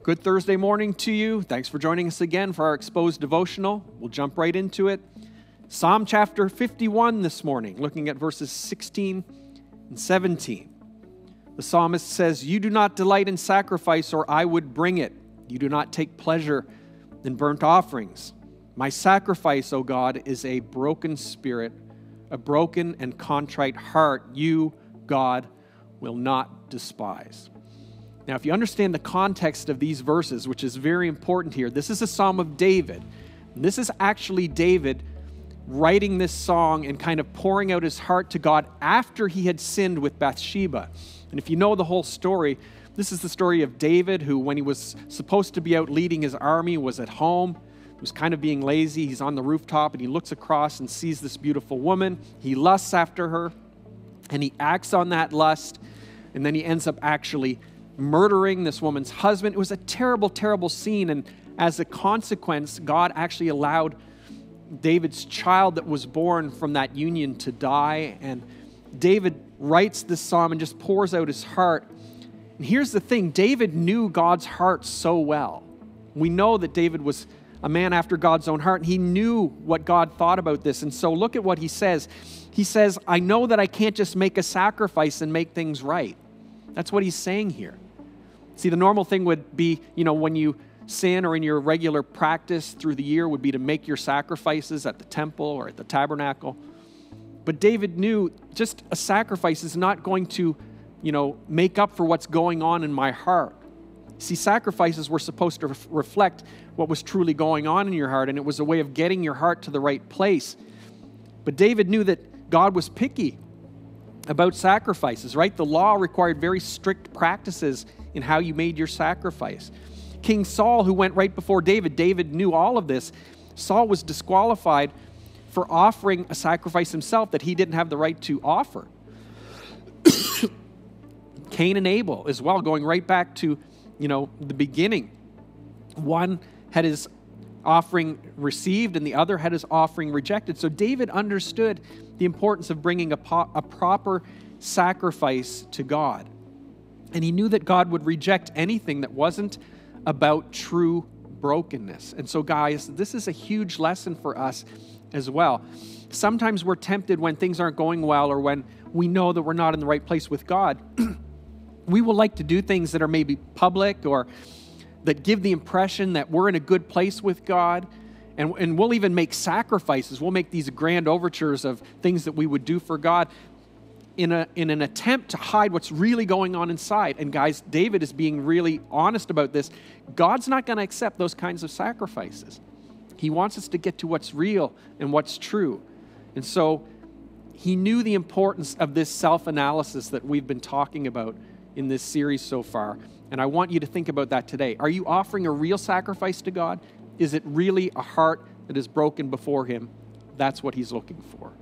Good Thursday morning to you. Thanks for joining us again for our Exposed Devotional. We'll jump right into it. Psalm chapter 51 this morning, looking at verses 16 and 17. The psalmist says, "You do not delight in sacrifice, or I would bring it. You do not take pleasure in burnt offerings. My sacrifice, O God, is a broken spirit, a broken and contrite heart. You, God, will not despise." Now, if you understand the context of these verses, which is very important here, this is a psalm of David. And this is actually David writing this song and kind of pouring out his heart to God after he had sinned with Bathsheba. And if you know the whole story, this is the story of David, who, when he was supposed to be out leading his army, was at home. He was kind of being lazy. He's on the rooftop, and he looks across and sees this beautiful woman. He lusts after her, and he acts on that lust, and then he ends up actually murdering this woman's husband. It was a terrible, terrible scene, and as a consequence, God actually allowed David's child that was born from that union to die, and David writes this psalm and just pours out his heart. And here's the thing, David knew God's heart so well. We know that David was a man after God's own heart, and he knew what God thought about this. And so look at what he says. He says, "I know that I can't just make a sacrifice and make things right." That's what he's saying here. See, the normal thing would be, when you sin or in your regular practice through the year would be to make your sacrifices at the temple or at the tabernacle. But David knew just a sacrifice is not going to, make up for what's going on in my heart. See, sacrifices were supposed to reflect what was truly going on in your heart, and it was a way of getting your heart to the right place. But David knew that God was picky about sacrifices, right? The law required very strict practices in how you made your sacrifice. King Saul, who went right before David knew all of this. Saul was disqualified for offering a sacrifice himself that he didn't have the right to offer. Cain and Abel as well, going right back to, the beginning. One had his offering received and the other had his offering rejected. So David understood the importance of bringing a proper sacrifice to God. And he knew that God would reject anything that wasn't about true brokenness. And so, guys, this is a huge lesson for us as well. Sometimes we're tempted when things aren't going well or when we know that we're not in the right place with God. We will like to do things that are maybe public or that give the impression that we're in a good place with God. And we'll even make sacrifices. We'll make these grand overtures of things that we would do for God in an attempt to hide what's really going on inside. And guys, David is being really honest about this. God's not going to accept those kinds of sacrifices. He wants us to get to what's real and what's true. And so he knew the importance of this self-analysis that we've been talking about in this series so far. And I want you to think about that today. Are you offering a real sacrifice to God? Is it really a heart that is broken before him? That's what he's looking for.